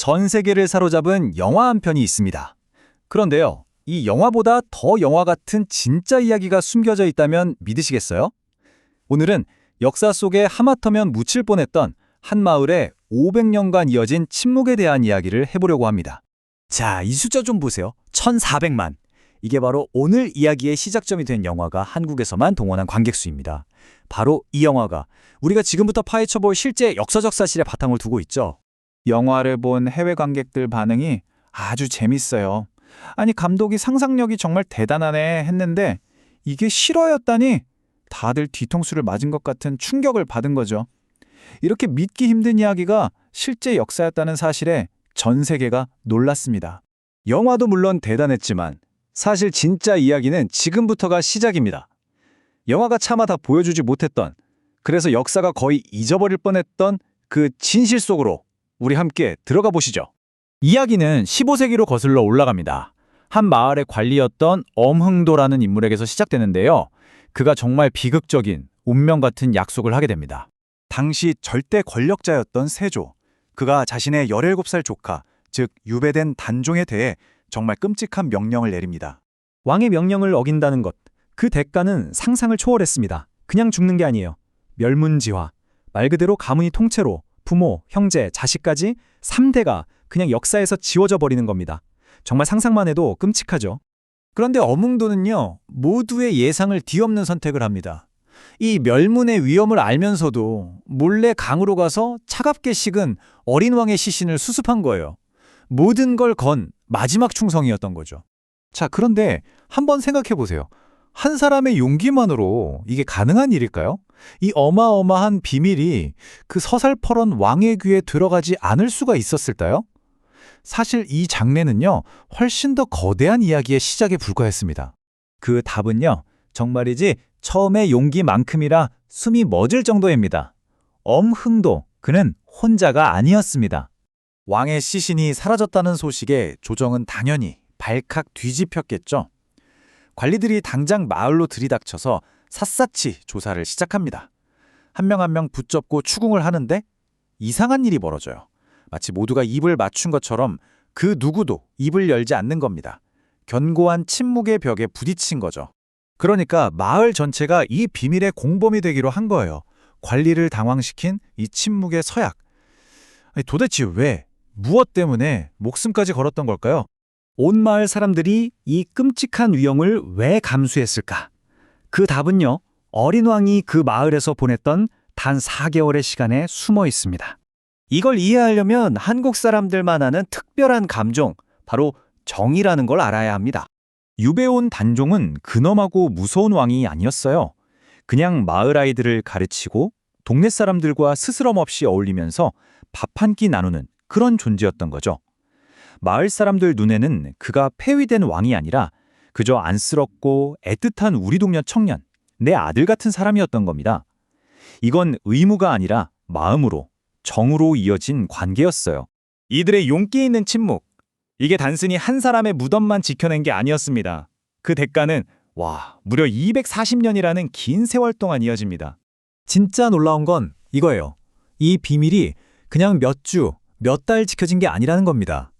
전 세계를 사로잡은 영화 한 편이 있습니다. 그런데요, 이 영화보다 더 영화 같은 진짜 이야기가 숨겨져 있다면 믿으시겠어요? 오늘은 역사 속에 하마터면 묻힐 뻔했던 한 마을의 500년간 이어진 침묵에 대한 이야기를 해보려고 합니다. 자, 이 숫자 좀 보세요. 1400만. 이게 바로 오늘 이야기의 시작점이 된 영화가 한국에서만 동원한 관객 수입니다. 바로 이 영화가 우리가 지금부터 파헤쳐볼 실제 역사적 사실에 바탕을 두고 있죠. 영화를 본 해외 관객들 반응이 아주 재밌어요. 아니, 감독이 상상력이 정말 대단하네 했는데 이게 실화였다니 다들 뒤통수를 맞은 것 같은 충격을 받은 거죠. 이렇게 믿기 힘든 이야기가 실제 역사였다는 사실에 전 세계가 놀랐습니다. 영화도 물론 대단했지만 사실 진짜 이야기는 지금부터가 시작입니다. 영화가 차마 다 보여주지 못했던, 그래서 역사가 거의 잊어버릴 뻔했던 그 진실 속으로 우리 함께 들어가 보시죠. 이야기는 15세기로 거슬러 올라갑니다. 한 마을의 관리였던 엄흥도라는 인물에게서 시작되는데요. 그가 정말 비극적인 운명 같은 약속을 하게 됩니다. 당시 절대 권력자였던 세조. 그가 자신의 17살 조카, 즉 유배된 단종에 대해 정말 끔찍한 명령을 내립니다. 왕의 명령을 어긴다는 것, 그 대가는 상상을 초월했습니다. 그냥 죽는 게 아니에요. 멸문지화, 말 그대로 가문이 통째로 부모, 형제, 자식까지 3대가 그냥 역사에서 지워져 버리는 겁니다. 정말 상상만 해도 끔찍하죠. 그런데 엄흥도는요, 모두의 예상을 뒤엎는 선택을 합니다. 이 멸문의 위험을 알면서도 몰래 강으로 가서 차갑게 식은 어린 왕의 시신을 수습한 거예요. 모든 걸 건 마지막 충성이었던 거죠. 자, 그런데 한번 생각해 보세요. 한 사람의 용기만으로 이게 가능한 일일까요? 이 어마어마한 비밀이 그 서살퍼런 왕의 귀에 들어가지 않을 수가 있었을까요? 사실 이 장례는요, 훨씬 더 거대한 이야기의 시작에 불과했습니다. 그 답은요, 정말이지 처음의 용기만큼이라 숨이 멎을 정도입니다. 엄흥도, 그는 혼자가 아니었습니다. 왕의 시신이 사라졌다는 소식에 조정은 당연히 발칵 뒤집혔겠죠. 관리들이 당장 마을로 들이닥쳐서 샅샅이 조사를 시작합니다. 한 명 한 명 붙잡고 추궁을 하는데 이상한 일이 벌어져요. 마치 모두가 입을 맞춘 것처럼 그 누구도 입을 열지 않는 겁니다. 견고한 침묵의 벽에 부딪힌 거죠. 그러니까 마을 전체가 이 비밀의 공범이 되기로 한 거예요. 관리를 당황시킨 이 침묵의 서약. 아니, 도대체 왜, 무엇 때문에 목숨까지 걸었던 걸까요? 온 마을 사람들이 이 끔찍한 위험을 왜 감수했을까? 그 답은요, 어린 왕이 그 마을에서 보냈던 단 4개월의 시간에 숨어 있습니다. 이걸 이해하려면 한국 사람들만 아는 특별한 감정, 바로 정이라는 걸 알아야 합니다. 유배온 단종은 근엄하고 무서운 왕이 아니었어요. 그냥 마을 아이들을 가르치고 동네 사람들과 스스럼 없이 어울리면서 밥 한 끼 나누는 그런 존재였던 거죠. 마을 사람들 눈에는 그가 폐위된 왕이 아니라 그저 안쓰럽고 애틋한 우리 동네 청년, 내 아들 같은 사람이었던 겁니다. 이건 의무가 아니라 마음으로, 정으로 이어진 관계였어요. 이들의 용기 있는 침묵, 이게 단순히 한 사람의 무덤만 지켜낸 게 아니었습니다. 그 대가는 무려 240년이라는 긴 세월 동안 이어집니다. 진짜 놀라운 건 이거예요. 이 비밀이 그냥 몇 주, 몇 달 지켜진 게 아니라는 겁니다.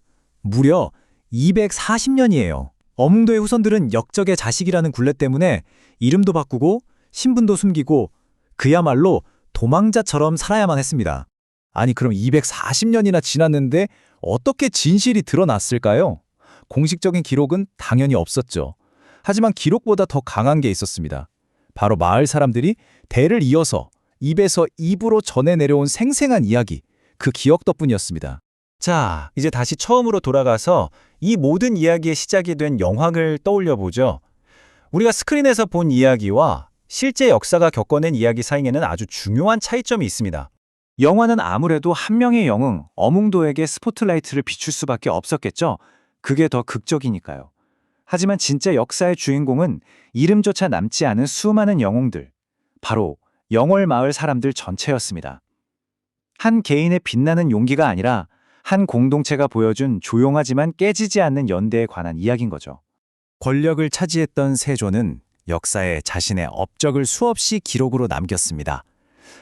무려 240년이에요. 엄흥도의 후손들은 역적의 자식이라는 굴레 때문에 이름도 바꾸고 신분도 숨기고 그야말로 도망자처럼 살아야만 했습니다. 아니, 그럼 240년이나 지났는데 어떻게 진실이 드러났을까요? 공식적인 기록은 당연히 없었죠. 하지만 기록보다 더 강한 게 있었습니다. 바로 마을 사람들이 대를 이어서 입에서 입으로 전해 내려온 생생한 이야기, 그 기억 덕분이었습니다. 자, 이제 다시 처음으로 돌아가서 이 모든 이야기의 시작이 된 영화를 떠올려 보죠. 우리가 스크린에서 본 이야기와 실제 역사가 겪어낸 이야기 사이에는 아주 중요한 차이점이 있습니다. 영화는 아무래도 한 명의 영웅, 엄흥도에게 스포트라이트를 비출 수밖에 없었겠죠. 그게 더 극적이니까요. 하지만 진짜 역사의 주인공은 이름조차 남지 않은 수많은 영웅들, 바로 영월 마을 사람들 전체였습니다. 한 개인의 빛나는 용기가 아니라 한 공동체가 보여준 조용하지만 깨지지 않는 연대에 관한 이야기인 거죠. 권력을 차지했던 세조는 역사에 자신의 업적을 수없이 기록으로 남겼습니다.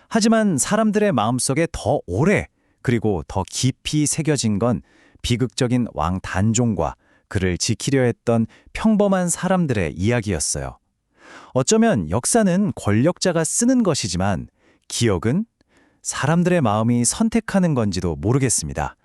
하지만 사람들의 마음속에 더 오래 그리고 더 깊이 새겨진 건 비극적인 왕 단종과 그를 지키려 했던 평범한 사람들의 이야기였어요. 어쩌면 역사는 권력자가 쓰는 것이지만 기억은 사람들의 마음이 선택하는 건지도 모르겠습니다.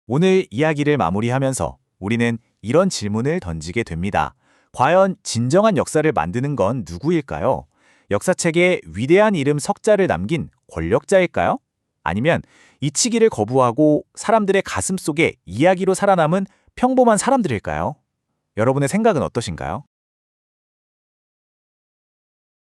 오늘 이야기를 마무리하면서 우리는 이런 질문을 던지게 됩니다. 과연 진정한 역사를 만드는 건 누구일까요? 역사책에 위대한 이름 석자를 남긴 권력자일까요? 아니면 잊히기를 거부하고 사람들의 가슴 속에 이야기로 살아남은 평범한 사람들일까요? 여러분의 생각은 어떠신가요?